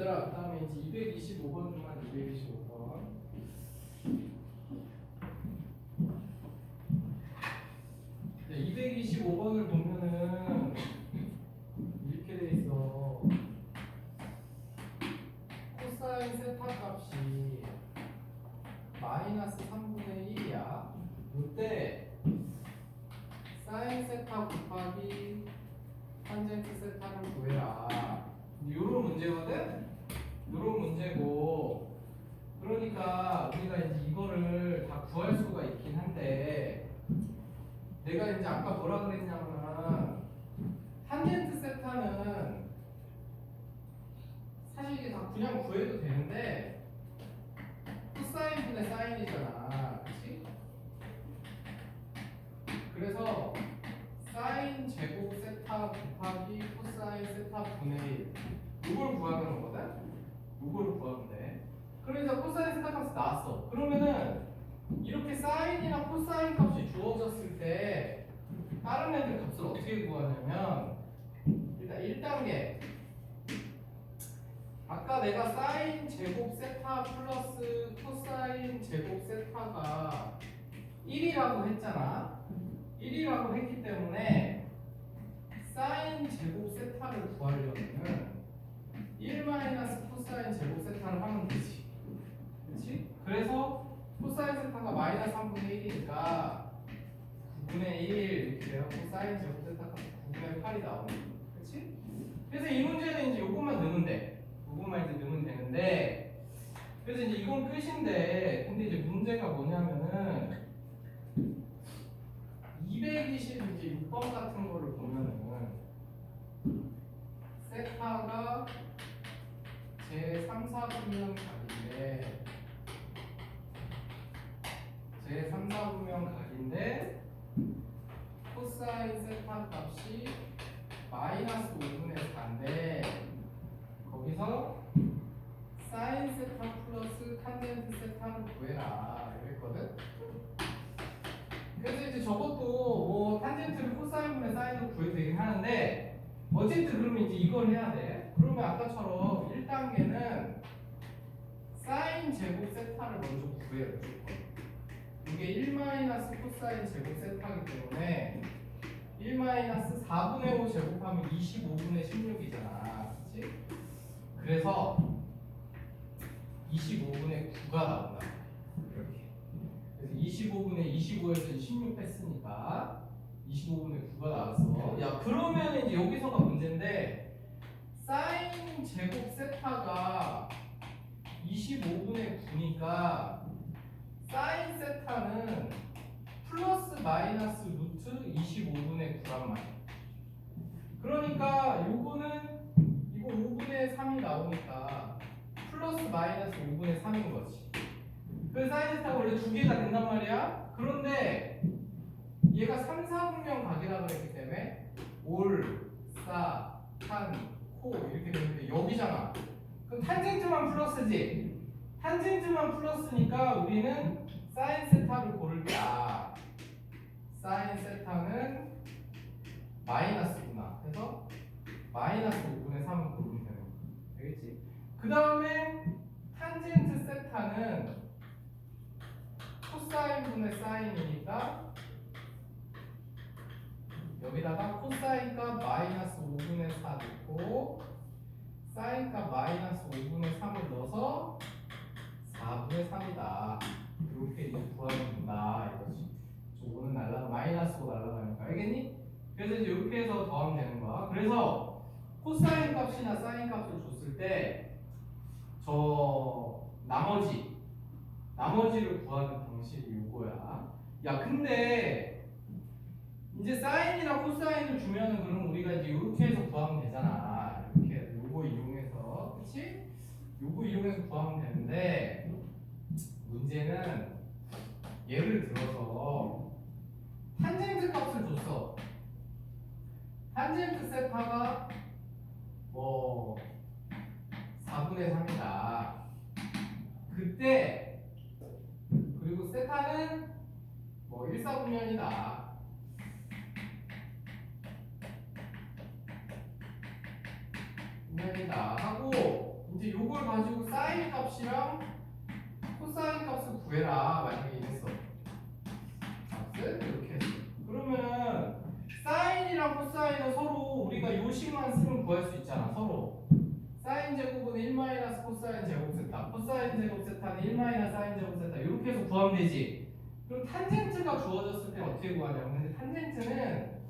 얘들아, 그 다음에 이제 225번 중만 225번. 네, 225번을 보면은 이렇게 돼 있어. 코사인 세타 값이 마이너스 3분의 1이야. 이때 사인 세타 곱하기 탄젠트 세타를 구해라. 요런 문제거든? 요런 문제고, 그러니까 우리가 이제 이거를 다 구할 수가 있긴 한데, 내가 이제 아까 뭐라 그랬냐면 탄젠트 세타는 사실 이게 다 그냥 구해도 되는데 코사인분의 사인이잖아, 그렇지? 그래서 사인 제곱 세타 곱하기 코사인 세타 분의 1 이걸 구하는 거거든? 이걸 구하면 돼. 그러니까 코사인 세타 값이 나왔어. 그러면은 이렇게 사인이나 코사인 값이 주어졌을 때 다른 애들 값을 어떻게 구하냐면, 일단 1단계 아까 내가 사인 제곱 세타 플러스 코사인 제곱 세타가 1이라고 했잖아. 1이라고 했기 때문에 사인 제곱 세타를 구하려면 1 마이너스 코사인 제곱 세타를 하면 되지. 그렇지? 그래서 코사인 세타가 마이너스 3분의 1이니까 9분의 1 이렇게 돼갖고 사인 제곱 세타가 9분의 8이 나오는 거야. 그렇지? 그래서 이 문제는 이제 요것만 넣으면 돼. 요것만 이제 넣으면 되는데, 그래서 이제 이건 끝인데, 근데 이제 문제가 뭐냐면은 226번 같은 거를 보면은 세타가 제 3, 4분면 각인데 제 3, 4분면 각인데 코사인 세타 값이 마이너스 5분의 4인데 거기서 사인 세타 플러스 탄젠트 세타를 구해라 이랬거든. 그래서 이제 저것도 뭐 탄젠트를 코사인분의 사인으로 구해도 되긴 하는데, 어쨌든 그러면 이제 이걸 해야 돼. 그러면 아까처럼 1단계는 사인 제곱 세타를 먼저 구해요. 이게 1 마이너스 코사인 제곱 세타이기 때문에 1 마이너스 4분의 5 제곱하면 25분의 16이잖아. 그치? 그래서 25분의 9가 나온다. 이렇게. 그래서 25분의 25에서 16 뺐으니까 25분의 9가 나왔어. 야, 그러면 이제 여기서가 문제인데, 사인 제곱 세타가 25분의 9니까 사인 세타는 플러스 마이너스 루트 25분의 9란 말이야. 그러니까 요거는 이거 5분의 3이 나오니까 플러스 마이너스 5분의 3인 거지. 그 사인 세타가 원래 두 개가 된단 말이야. 그런데 얘가 3, 4분면 각이라고 했기 때문에 올, 싸, 탄, 코 이렇게 되는데 여기잖아. 그럼 탄젠트만 플러스지. 탄젠트만 플러스니까 우리는 사인 세타를 고를 때 사인 세타는 마이너스구나. 그래서 마이너스 5분의 3을 고르면 되는 거야. 되겠지? 그 다음에 탄젠트 세타는 코사인 분의 사인이니까 여기다가 코사인 값 마이너스 5분의 4 넣고 사인 값 마이너스 5분의 3을 넣어서 4분의 3이다. 이렇게 이제 구하면 된다 이거지. 저거는 마이너스고 날라가니까. 알겠니? 그래서 이제 이렇게 해서 더하면 되는 거야. 그래서 코사인 값이나 사인 값을 줬을 때 저 나머지를 구하는 방식이 이거야. 야, 근데 이제 사인이나 코사인을 주면은 그럼 우리가 이제 이렇게 해서 구하면 되잖아. 이렇게 요거 이용해서, 그렇지? 요거 이용해서 구하면 되는데, 문제는 예를 들어서 탄젠트 값을 줬어. 탄젠트 세타가 뭐 4분의 3이다. 그때 그리고 세타는 뭐 1, 4분면이다. 분면이다 하고 이제 요걸 가지고 사인 값이랑 코사인 값을 구해라 만약에 이랬어. 값을 이렇게 했어. 그러면은 사인이랑 코사인은 서로 우리가 요식만 쓰면 구할 수 있잖아. 서로 사인 제곱은 1 마이너스 코사인 제곱 세타, 코사인 제곱 세타는 1 마이너스 사인 제곱 세타 이렇게 해서 구하면 되지. 그럼 탄젠트가 주어졌을 때 어떻게 구하냐면, 근데 탄젠트는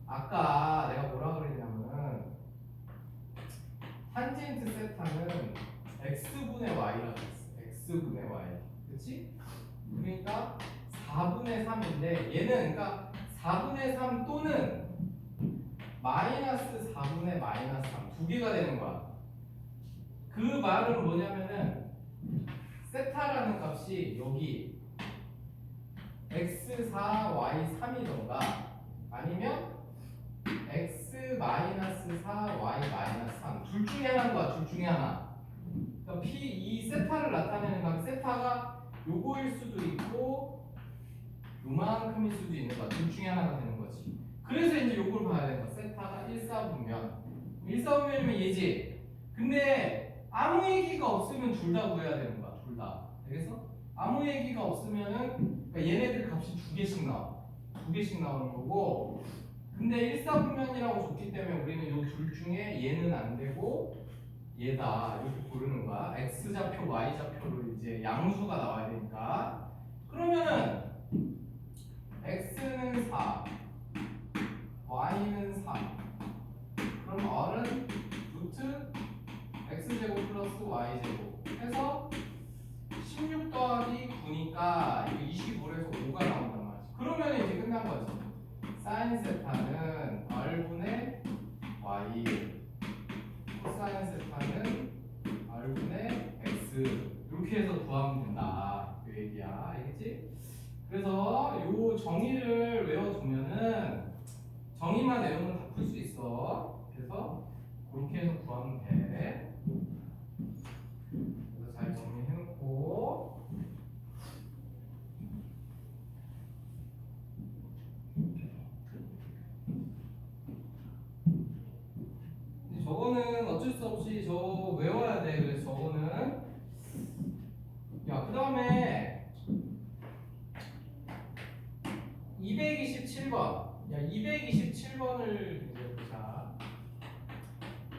아까 내가 뭐라 그랬냐면은 탄젠트 세타는 x분의 y라고 했어. x분의 y. 그치? 그러니까 4분의 3인데 얘는 그러니까 4분의 3 또는 마이너스 4분의 마이너스 3 두 개가 되는 거야. 그 말은 뭐냐면은 세타라는 값이 여기 x4 y3이던가 아니면 x 마이너스 4 y 마이너스 3 둘 중에 하나인 거야. 둘 중에 하나. 그러니까 이 세타를 나타내는 값 세타가 요거일 수도 있고 요만큼일 수도 있는 거야. 둘 중에 하나가 되는 거지. 그래서 이제 요걸 봐야 되는 거야. 세타가 1사분면 1사분면이면 얘지. 근데 아무 얘기가 없으면 둘 다 구해야 되는 거야. 둘 다. 알겠어? 아무 얘기가 없으면은 그러니까 얘네들 값이 두 개씩 나와. 두 개씩 나오는 거고. 근데 1사분면이라고 줬기 때문에 우리는 요 둘 중에 얘는 안 되고 얘다 이렇게 고르는 거야. x좌표, y좌표로 이제 양수가 나와야 되니까. 그러면은 x는 4, y는 3. 그럼 r은 루트 x제곱 플러스 y제곱 해서 16 더하기 9니까 25에서 5가 나온단 말이지. 그러면 이제 끝난 거지. 사인 세타는 r분의 y, 코사인 세타는 r분의 x 이렇게 해서 구하면 된다. 그 얘기야. 알겠지? 그래서 요 정의를 외워두면은 정의만 외우면 다 풀 수 있어. 그래서 그렇게 해서 구하면 돼. 그래서 잘 정리해놓고 저거는 어쩔 수 없이 저 외워야 돼. 그래서 저거는 야, 그 다음에 227번. 야, 227번을 이제 보자.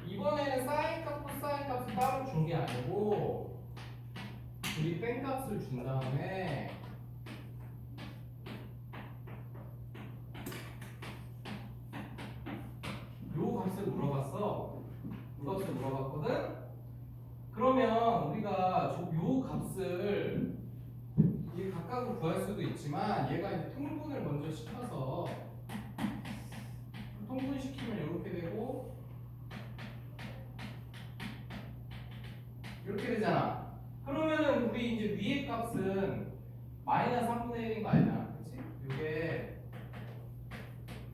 이번에는 사인 값, 코사인 값을 따로 준 게 아니고 우리 뺀 값을 준 다음에 요 값을 물어봤어. 요 값을 물어봤거든. 그러면 우리가 요 값을 이 각각으로 구할 수도 있지만 얘가 이제 통분을 먼저 시켜서 통분시키면 이렇게 되고 이렇게 되잖아. 그러면은 우리 이제 위의 값은 마이너스 3분의 1인 거 알잖아. 그치? 이게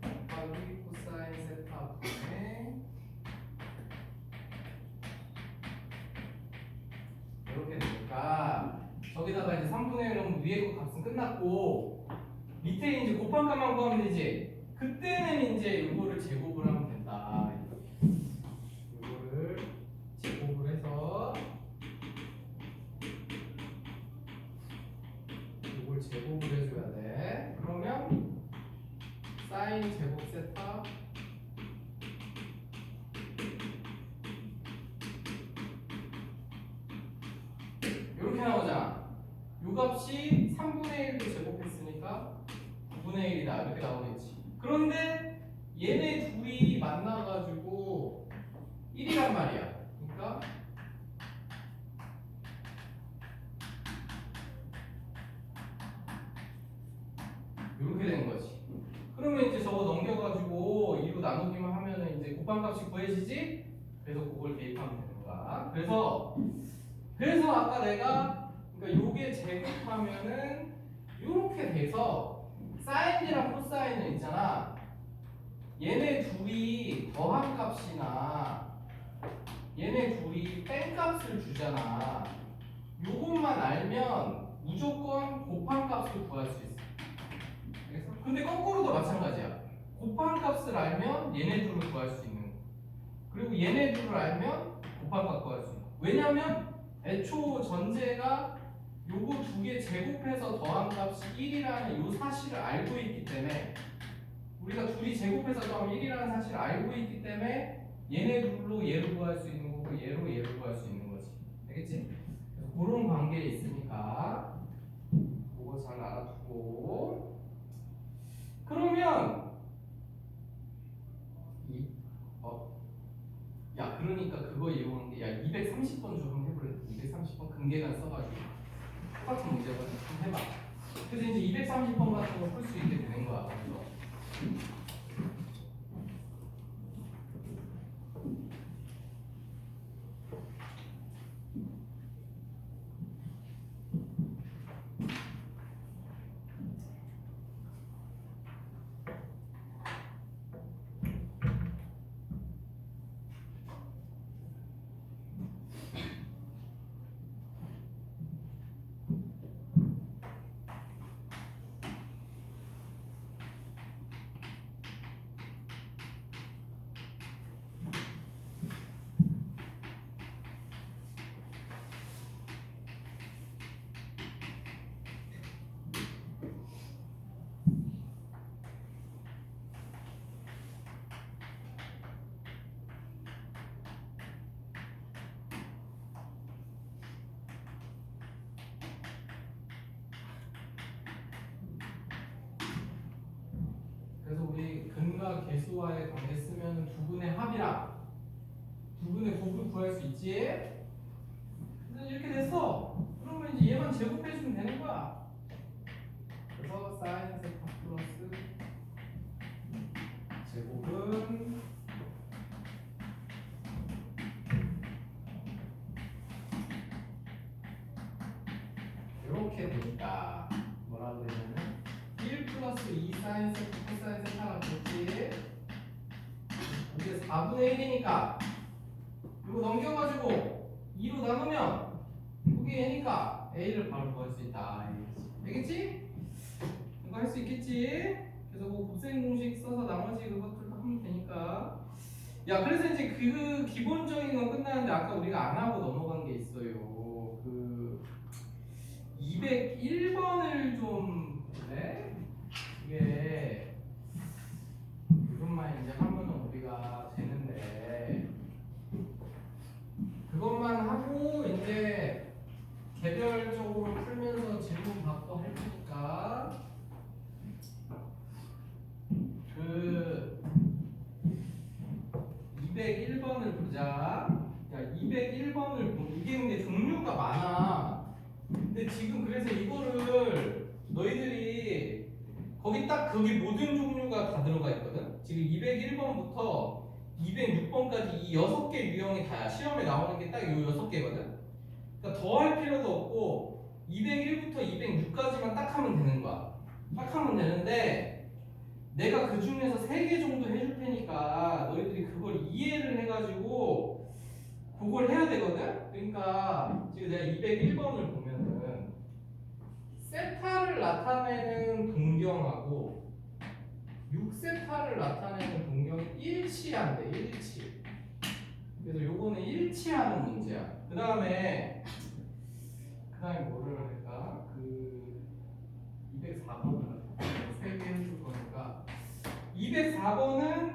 곱하기 코사인 세타 분의 이렇게 되니까 저기다가 이제 3분의 1은 위에 거 값은 끝났고 밑에 이제 곱한 값만 구하면 되지. 그때는 이제 이거를 제곱을 하면 된다. 이거를 제곱을 해서 이걸 제곱을 해줘야 돼. 그러면 사인 제곱 세타 이렇게 나오잖아. 요 값이 3분의 1로 제곱했으니까 9분의 1이다 이렇게 나오겠지. 그런데 얘네 둘이 만나가지고 1이란 말이야. 그러니까 이렇게 되는 거지. 그러면 이제 저거 넘겨가지고 2로 나누기만 하면은 이제 곱한 값이 구해지지? 그래서 그걸 대입하면 되는 거야. 그래서 아까 내가 그러니까 요게 제곱하면은 이렇게 돼서 사인이랑 코사인은 있잖아. 얘네 둘이 더한 값이나 얘네 둘이 뺀 값을 주잖아. 요것만 알면 무조건 곱한 값을 구할 수 있어. 알겠어? 근데 거꾸로도 마찬가지야. 곱한 값을 알면 얘네 둘을 구할 수 있는 거. 그리고 얘네 둘을 알면 곱한 값 구할 수 있는 거. 왜냐면 애초 전제가 요거 두 개 제곱해서 더한 값이 1이라는 요 사실을 알고 있기 때문에 우리가 둘이 제곱해서 더하면 1이라는 사실을 알고 있기 때문에 얘네 둘로 얘를 구할 수 있는 거고 얘로 얘를 구할 수 있는 거지. 알겠지? 그래서 그런 관계에 있으니까 그거 잘 알아두고 그러면 야 그러니까 그거 이용한 게 야 230번 좀 해볼래? 230번 근계간 써가지고 똑같은 문제거든. 좀 해봐. 그래서 이제 230번 같은 거 풀 수 있게 되는 거야. 그래서. 그래서 우리 근과 계수와의 관계 쓰면 두 분의 합이랑 두 분의 곱을 구할 수 있지? 그래서 이렇게 됐어. 그러면 이제 얘만 제곱해주면 되는 거야. 그래서 사인 세타 플러스 제곱은 이렇게 되니까 뭐라고 되냐면 1 플러스 2 사인 세타 코사인 세타가 됐지. 이게 4분의 1이니까 이거 넘겨가지고 2로 나누면 그게 A니까 A를 바로 구할 수 있다. 알겠지? 이거 할 수 있겠지? 그래서 뭐 곱셈 공식 써서 나머지 그것들 하면 되니까. 야 그래서 이제 그 기본적인 건 끝나는데 아까 우리가 안 하고 넘어간 게 있어요. 그 201번을 좀 볼래? 이게 그것만 이제 하면은 우리가 되는데 그것만 하고 이제 개별적으로 풀면서 질문 받고 할 테니까 그 201번을 보자. 야 201번을 보면 이게 근데 종류가 많아. 근데 지금 그래서 이거를 너희들이 거기 딱 거기 모든 종류가 다 들어가 있거든. 지금 201번부터 206번까지 이 6개 유형이 다 시험에 나오는 게 딱 이 6개거든. 그러니까 더 할 필요도 없고 201부터 206까지만 딱 하면 되는 거야. 딱 하면 되는데 내가 그 중에서 3개 정도 해줄 테니까 너희들이 그걸 이해를 해가지고 그걸 해야 되거든. 그러니까 지금 내가 201번을 보면은 세타를 나타내는 동경하고 6세타를 나타내는 동경이 일치한대. 일치. 그래서 요거는 일치하는 문제야. 그 다음에 뭐를 할까? 그 204번을 3개 해줄 거니까 204번은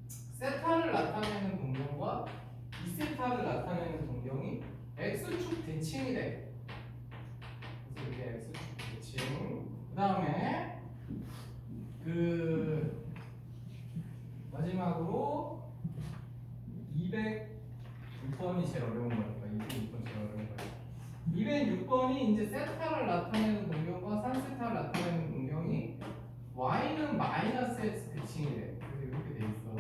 세타를 나타내는 동경과 2세타를 나타내는 동경이 x축 대칭이래. 그래서 이게 x축 대칭. 그 다음에 그 마지막으로 206번이 제일 어려운 거니까 206번 제일 어려운 거니까 206번이 이제 세타를 나타내는 동경과 3세타를 나타내는 동경이 y는 마이너스 x 대칭이래. 그래서 이렇게 돼 있어.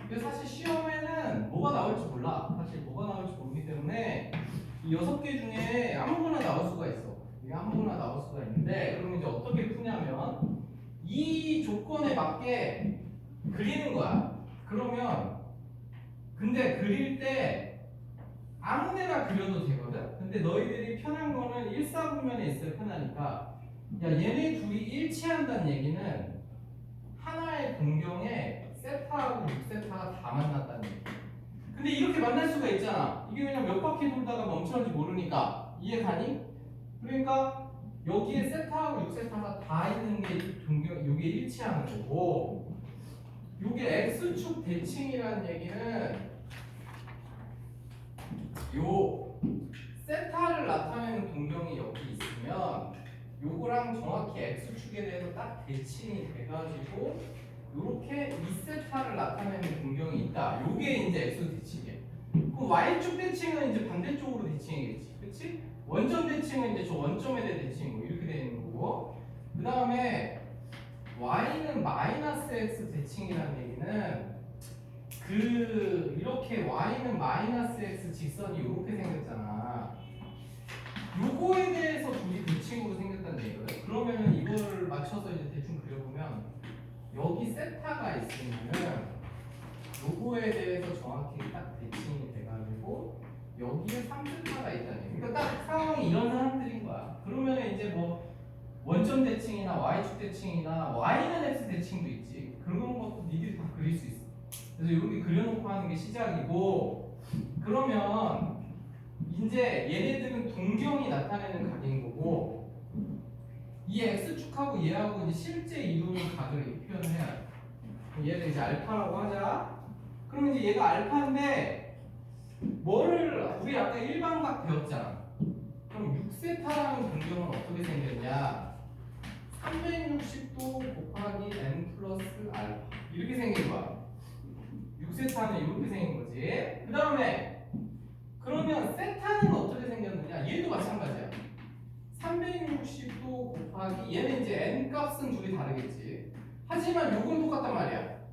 그래서 사실 시험에는 뭐가 나올지 몰라. 사실 뭐가 나올지 모르기 때문에 이 6개 중에 아무거나 나올 수가 있어. 이게 아무거나 나올 수가 있는데 그럼 이제 어떻게 푸냐면 이 조건에 맞게 그리는 거야. 그러면 근데 그릴 때 아무 데나 그려도 되거든. 근데 너희들이 편한 거는 1사분면에 있어야 편하니까 야 얘네 둘이 일치한다는 얘기는 하나의 동경에 세타하고 6세타가 다 만났다는 얘기. 근데 이렇게 만날 수가 있잖아. 이게 그냥 몇 바퀴 돌다가 멈춰는지 모르니까. 이해가니? 그러니까 여기에 세타하고 6세타가 다 있는 게 요게 일치하는 거고, 요게 X축 대칭이라는 얘기는 요 세타를 나타내는 동경이 여기 있으면 요거랑 정확히 X축에 대해서 딱 대칭이 돼가지고 요렇게 2세타를 나타내는 동경이 있다. 요게 이제 X 대칭이에요. 그럼 Y축 대칭은 이제 반대쪽으로 대칭이겠지. 그치? 원점 대칭은 이제 저 원점에 대해 대칭이고 이렇게 되어 있는 거고, 그 다음에 Y는 마이너스 X 대칭이라는 얘기는 이렇게 Y는 마이너스 X 직선이 이렇게 생겼잖아. 요거에 대해서 둘이 대칭으로 생겼다는 얘기거든. 그러면은 이걸 맞춰서 이제 대충 그려보면 여기 세타가 있으면은 요거에 대해서 정확히 딱 대칭이 돼가지고 여기에 3세타가 있다는 얘기. 그러니까 딱 상황이 이런 사람들인 거야. 그러면은 이제 뭐 원점 대칭이나 Y축 대칭이나 Y는 X 대칭도 있지. 그런 것도 니들이 다 그릴 수 있어. 그래서 이렇게 그려놓고 하는 게 시작이고, 그러면 이제 얘네들은 동경이 나타내는 각인 거고, 이 X축하고 얘하고 이제 실제 이루는 각을 이렇게 표현을 해야 돼. 얘를 이제 알파라고 하자. 그러면 이제 얘가 알파인데 뭐를 우리 아까 일반각 배웠잖아. 그럼 6세타라는 동경은 어떻게 생겼냐? 360도 곱하기 n 플러스 알파 이렇게 생긴 거야. 6세타는 이렇게 생긴 거지. 그 다음에 그러면 세타는 어떻게 생겼느냐? 얘도 마찬가지야. 360도 곱하기 얘는 이제 n 값은 둘이 다르겠지. 하지만 요건 똑같단 말이야.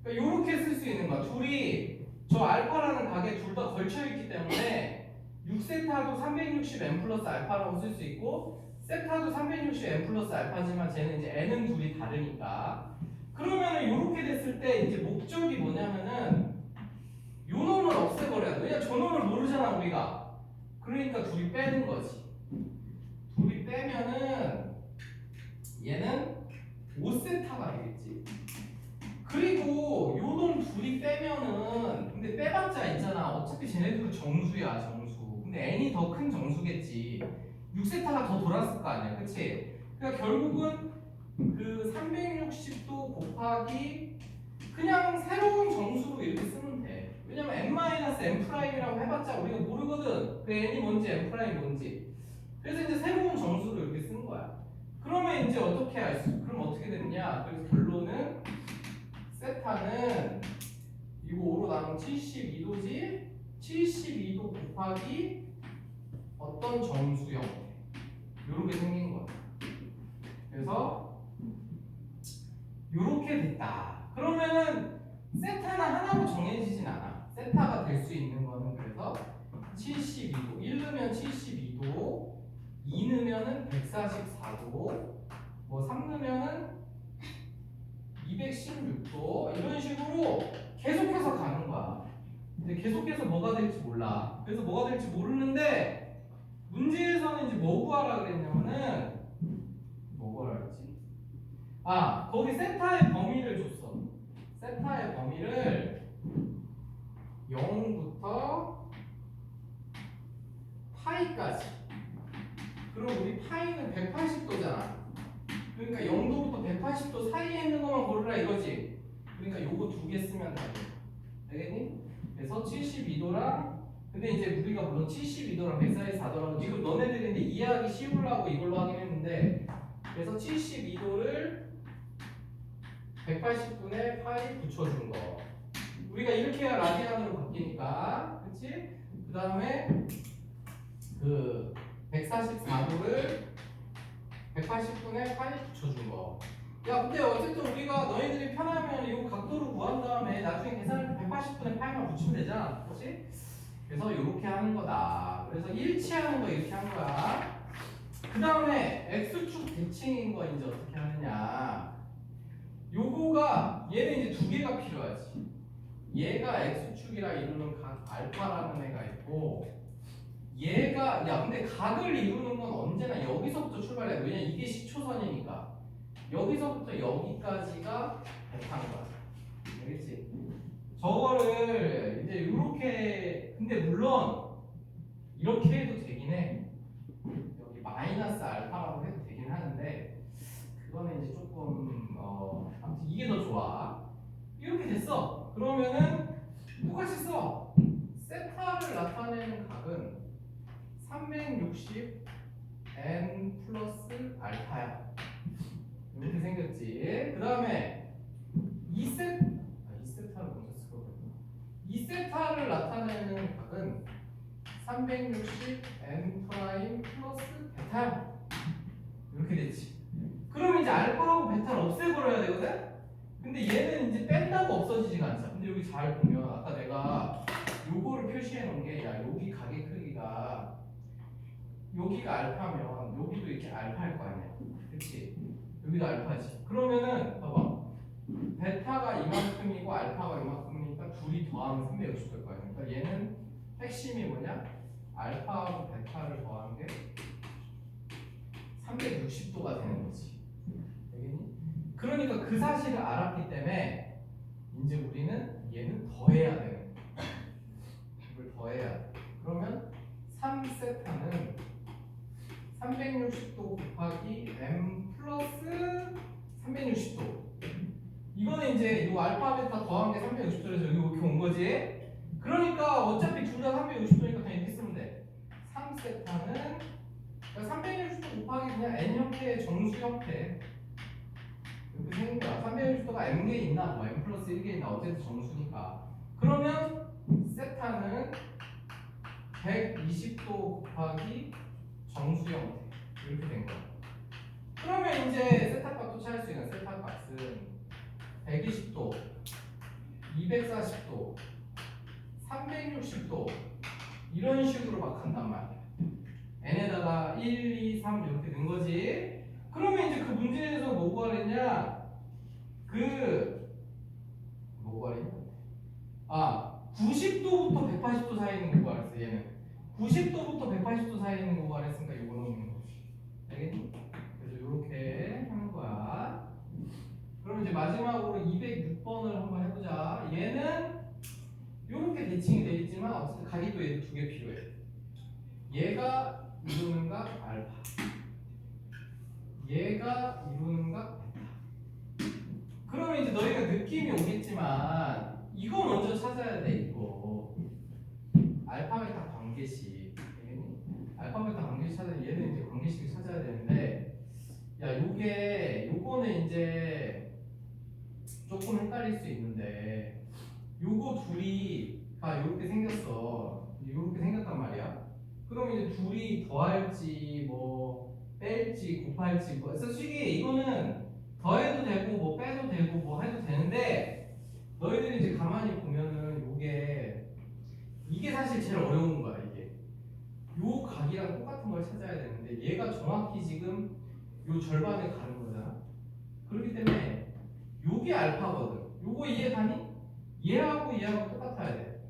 그러니까 요렇게 쓸 수 있는 거야. 둘이 저 알파라는 각에 둘 다 걸쳐있기 때문에 6세타도 360n 플러스 알파라고 쓸 수 있고, 세타도 360n 플러스 알파지만 쟤는 이제 n은 둘이 다르니까. 그러면은 요렇게 됐을 때 이제 목적이 뭐냐면은 요 놈을 없애버려야 돼. 왜냐 저 놈을 모르잖아 우리가. 그러니까 둘이 빼는 거지. 둘이 빼면은 얘는 5세타가 되겠지. 그리고 요 놈 둘이 빼면은, 근데 빼봤자 있잖아. 어차피 쟤네들도 정수야 정수. 근데 n이 더 큰 정수겠지. 6세타가 더 돌았을 거 아니야. 그치? 그러니까 결국은 그 360도 곱하기 그냥 새로운 정수로 이렇게 쓰면 돼. 왜냐면 n-n''이라고 해봤자 우리가 모르거든. 그 n이 뭔지 n' 뭔지. 그래서 이제 새로운 정수로 이렇게 쓰는 거야. 그러면 이제 어떻게 할 수? 그럼 어떻게 되느냐? 그래서 결론은 세타는 이거 5로 나누면 72도지. 72도 곱하기 어떤 정수 형태 이렇게 생긴 거야. 그래서 이렇게 됐다. 그러면은 세타는 하나로 정해지진 않아. 세타가 될 수 있는 거는 그래서 72도, 1 넣으면 72도, 2 넣으면은 144도, 뭐 3 넣으면은 216도 이런 식으로 계속해서 가는 거야. 근데 계속해서 뭐가 될지 몰라. 그래서 뭐가 될지 모르는데 문제에서는 이제 뭐 구하라 그랬냐면은 뭐 구하라 그랬지? 아, 거기 세타의 범위를 줬어. 세타의 범위를 0부터 파이까지. 그럼 우리 파이는 180도잖아. 그러니까 0도부터 180도 사이에 있는 것만 고르라 이거지. 그러니까 요거 두 개 쓰면 돼. 알겠니? 그래서 72도랑, 근데 이제 우리가 물론 72도랑 144도라고 지금 너네들인데 이해하기 쉬우려고 이걸로 하긴 했는데, 그래서 72도를 180분의 파이 붙여준 거. 우리가 이렇게 해야 라디안으로 바뀌니까, 그치? 그 다음에 그 144도를 180분의 파이 붙여준 거. 야, 근데 어쨌든 우리가 너희들이 편하면 이 각도를 구한 다음에 나중에 계산할 때 180분의 파이만 붙이면 되잖아. 그치? 그래서 이렇게 하는 거다. 그래서 일치하는 거 이렇게 한 거야. 그 다음에 X축 대칭인 거 이제 어떻게 하느냐. 요거가 얘는 이제 두 개가 필요하지. 얘가 X축이라 이루는 각 알파라는 애가 있고, 얘가, 야 근데 각을 이루는 건 언제나 여기서부터 출발해. 왜냐 이게 시초선이니까 여기서부터 여기까지가 백한 거야. 알겠지? 저거를 이제 이렇게 근데 물론 이렇게 해도 되긴 해. 여기 마이너스 알파라고 해도 되긴 하는데 그거는 이제 조금 아무튼 이게 더 좋아. 이렇게 됐어. 그러면은 똑같이 써. 세타를 나타내는 각은 360 n 플러스 알파야. 이렇게 생겼지. 그 다음에 2세타를 먼저 쓰거든요. 2세타를 나타내는 각은 360 n 프라임 플러스 베타야. 이렇게 됐지. 그럼 이제 알파하고 베타를 없애버려야 되거든? 근데 얘는 이제 뺀다고 없어지지가 않잖아. 근데 여기 잘 보면 아까 내가 요거를 표시해 놓은 게 야 여기 각의 크기가 여기가 알파면 여기도 이렇게 알파일 거 아니야. 그치? 여기도 알파지. 그러면은 봐봐. 베타가 이만큼이고 알파가 이만큼이니까 둘이 더하면 360도일 거 아니야. 그러니까 얘는 핵심이 뭐냐? 알파하고 베타를 더한 게 360도가 되는 거지. 되겠니? 그러니까 그 사실을 알았기 때문에 이제 우리는 얘는 더해야 되는 거야. 이걸 더해야 돼. 그러면 3세타는 360도 곱하기 m 플러스 360도. 이거는 이제 이 알파 베타 더한 게 360도에서 여기 이렇게 온 거지. 그러니까 어차피 둘 다 360도니까 그냥 이렇게 쓰면 돼. 3세타는 그러니까 360도 곱하기 그냥 n 형태의 정수 형태. 이렇게 생긴 거야. 360도가 m개 있나 뭐 m 플러스 1개 있나 어쨌든 정수니까. 그러면 세타는 120도 곱하기 정수 형태. 이렇게 된 거야. 그러면 이제 세타 값도 찾을 수 있는 세타 값은 120도, 240도, 360도 이런 식으로 막 한단 말이야. n에다가 1, 2, 3 이렇게 된 거지. 그러면 이제 그 문제에서 뭐 구하랬냐? 뭐 구하랬냐? 90도부터 180도 사이에 있는 거 구하랬어. 얘는 90도부터 180도 사이에 있는 거 구하랬으니까 이거 넣는 거지. 알겠니? 그래서 이렇게 하는 거야. 그럼 이제 마지막으로 206번을 한번 해보자. 얘는 이렇게 대칭이 되어 있지만 어쨌든 각이 또 얘도 두 개 필요해. 얘가 이루는 각 알파, 얘가 이루는 각 베타. 그러면 이제 너희가 느낌이 오겠지만 이거 먼저 찾아야 돼. 이거 알파 베타 관계식. 알파 베타 관계식 찾아야 돼. 얘는 이제 관계식을 찾아야 되는데 야 요거는 이제 조금 헷갈릴 수 있는데 요거 둘이 이렇게 생겼어. 이렇게 생겼단 말이야. 그럼 이제 둘이 더할지 뭐 뺄지 곱할지 뭐 솔직히 이거는 더해도 되고 뭐 빼도 되고 뭐 해도 되는데 너희들이 이제 가만히 보면은 이게 사실 제일 어려운 거야. 이게 요 각이랑 똑같은 걸 찾아야 되는데 얘가 정확히 지금 요 절반을 가는 거잖아. 그렇기 때문에 요게 알파거든. 요거 이해 가니? 얘하고 얘하고 똑같아야 돼.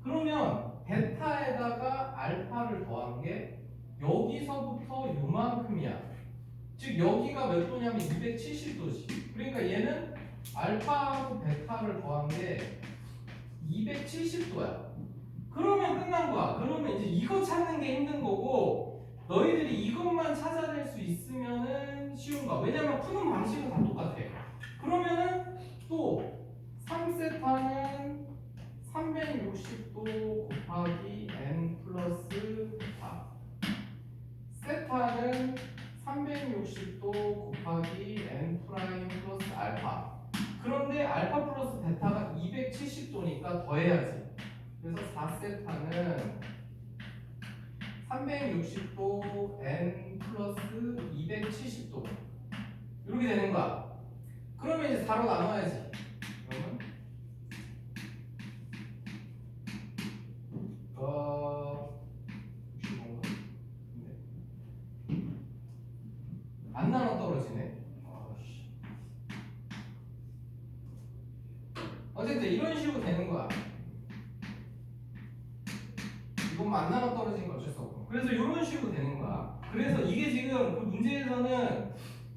그러면 베타에다가 알파를 더한 게 여기서부터 요만큼이야. 즉 여기가 몇 도냐면 270도지. 그러니까 얘는 알파하고 베타를 더한 게 270도야. 그러면 끝난 거야. 그러면 이제 이거 찾는 게 힘든 거고 너희들이 이것만 찾아낼 수 있으면은 쉬운 거야. 왜냐면 푸는 방식은 다 똑같아. 그러면은 또 3세타는 360도 곱하기 n 플러스 베타, 세타는 360도 곱하기 n 프라임 플러스 알파. 그런데 알파 플러스 베타가 270도니까 더해야지. 그래서 4세타는 360도 n 플러스 270도 이렇게 되는 거야. 그러면 이제 4로 나눠야지. 그러면 65인가? 안 나눠 떨어지네. 어쨌든 이런 식으로 되는 거야. 이것만 안 나눠 떨어지는 거 어쩔 수 없고. 그래서 이런 식으로 되는 거야. 그래서 이게 지금 그 문제에서는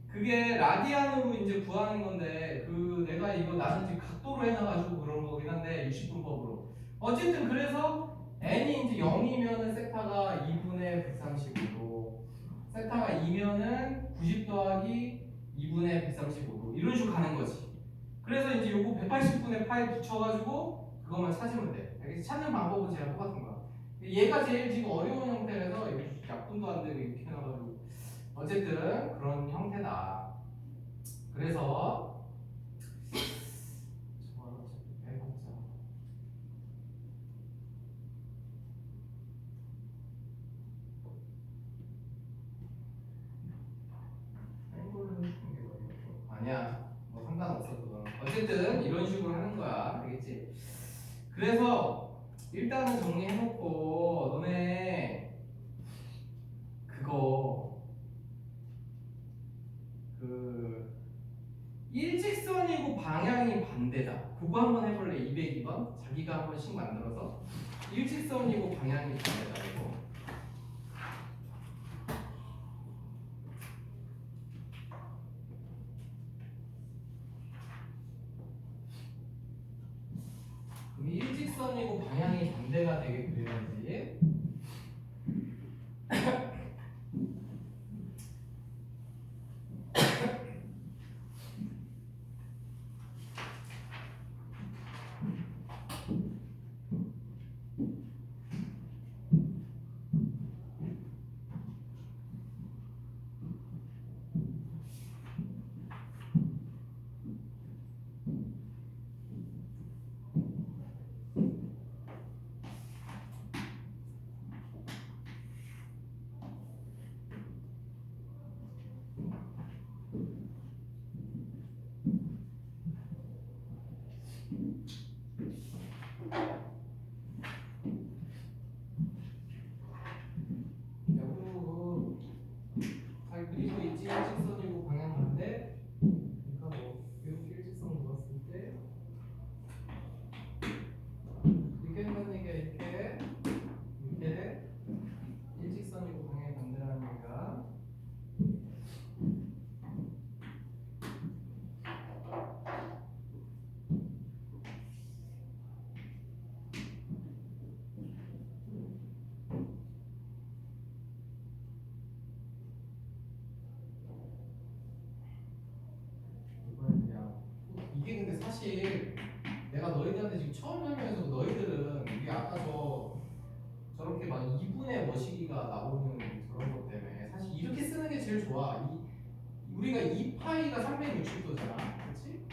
그게 라디안으로 이제 구하는 건데 내가 이거 나는 지금 각도로 해놔가지고 그런 거긴 한데 60분법으로 어쨌든 그래서 n이 이제 0이면은 세타가 2분의 135도, 세타가 2면은 90 더하기 2분의 135도 이런 식으로 가는 거지. 그래서 이제 요거 180분의 파이 붙여가지고 그것만 찾으면 돼. 알겠지? 찾는 방법은 제가 똑같은 거야. 얘가 제일 지금 어려운 형태라서 약분도 안 되고 이렇게 해놔가지고 어쨌든 그런 형태다. 그래서 저걸 어차피 빼봤자 이걸로 해주는 게 어려워. 아니야, 뭐 상관없어 그건. 어쨌든 이런 식으로 하는 거야. 알겠지? 그래서 일단은 정리해놓고 너네 그거 그 일직선이고 방향이 반대다. 그거 한번 해볼래? 202번 자기가 한 번씩 만들어서 일직선이고 방향이 반대다 이거. 그럼 일직선이고 방향이 반대가 되게 그려야지. 그리고 있지 일직선이고 방향 반대. 그러니까 뭐 이렇게 일직선 그었을 때 이렇게 한다는 얘기가 이렇게 일직선이고 방향이 반대라는 얘기가. 이번에 그냥 이게 근데 사실 내가 너희들한테 지금 처음 설명해서 너희들은 이게 아까 저렇게 막 2분의 뭐시기가 나오는 그런 것 때문에 사실 이렇게 쓰는 게 제일 좋아. 우리가 2파이가 360도잖아. 그렇지?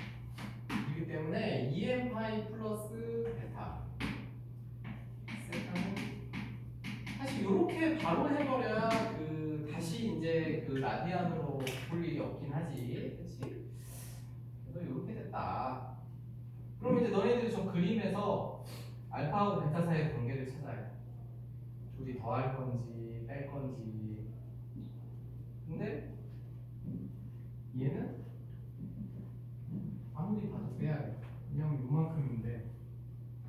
이기 때문에 2n파이 플러스 베타 세타는 사실 이렇게 바로 해버려야 그 다시 이제 그 라디안으로 볼 일이 없긴 하지. 그렇지? 그래서 이렇게 됐다. 그럼 이제 너희들이 저 그림에서 알파하고 베타 사이의 관계를 찾아야 돼. 둘이 더할 건지 뺄 건지. 근데 얘는 아무리 봐도 빼야 돼. 왜냐면 요만큼인데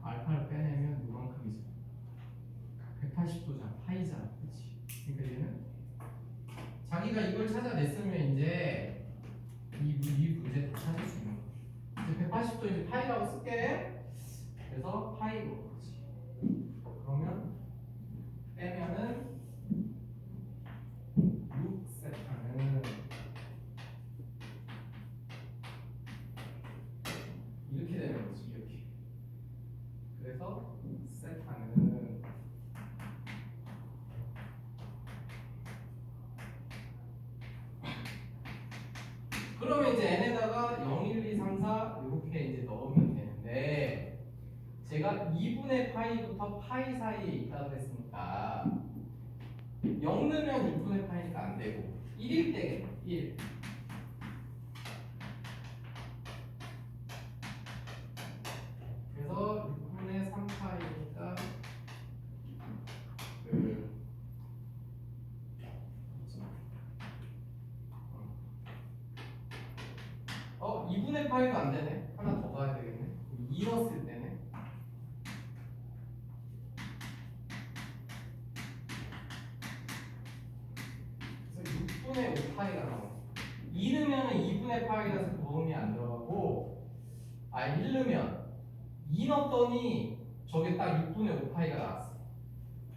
알파를 빼내면 요만큼이잖아. 180도잖아. 파이잖아. 그치? 그러니까 얘는 자기가 이걸 찾아냈으면 이제 이 문제 다 찾을 수 있는 거야. 이제 180도 이제 파이라고 쓸게. 그래서 파이로 그렇지. 그러면 빼면은 6세타는 이렇게 되는 거지. 이렇게. 그래서 세타는 그러면 이제 n에다가 0, 1, 2, 3, 4 이렇게 이제 넣으면 되는데 제가 2분의 파이부터 파이 사이에 있다고 했으니까 0 넣으면 6분의 파이니까 안 되고 1일 때겠네. 1. 그래서 6분의 3파이니까 그 2분의 파이도 안 되네. 하나 더 가야 되겠네. 2 넣었을 때네. 그래서 6분의 5파이가 나오네. 2 넣으면 2분의 파이라서 도움이 안 들어가고 1 넣으면 2 넣었더니 저게 딱 6분의 5파이가 나왔어.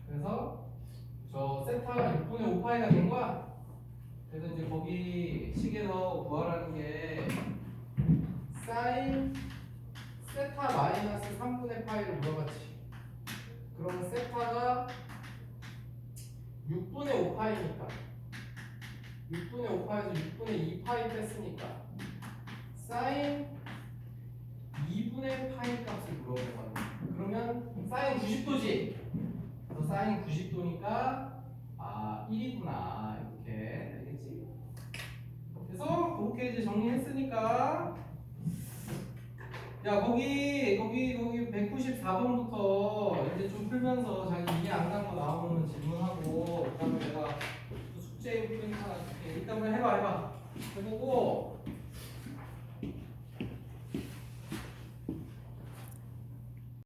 그래서 저 세타가 6분의 5파이가 된 거야. 그래서 이제 거기 식에서 구하라는 게 사인 세타 마이너스 3분의 파이를 물어봤지. 그럼 세타가 6분의 5파이니까 6분의 5파이에서 6분의 2파이 뺐으니까 사인 2분의 파이 값을 물어본 거야. 그러면 사인 90도지. 그래서 사인 90도니까 1이구나 이렇게 알겠지? 그래서 그렇게 이제 정리했으니까 야 거기 194번부터 이제 좀 풀면서 자기 이해 안 간 거 나오면 질문하고 그다음에 내가 또 숙제 프린트 하나 줄게. 일단 한번 해봐 해보고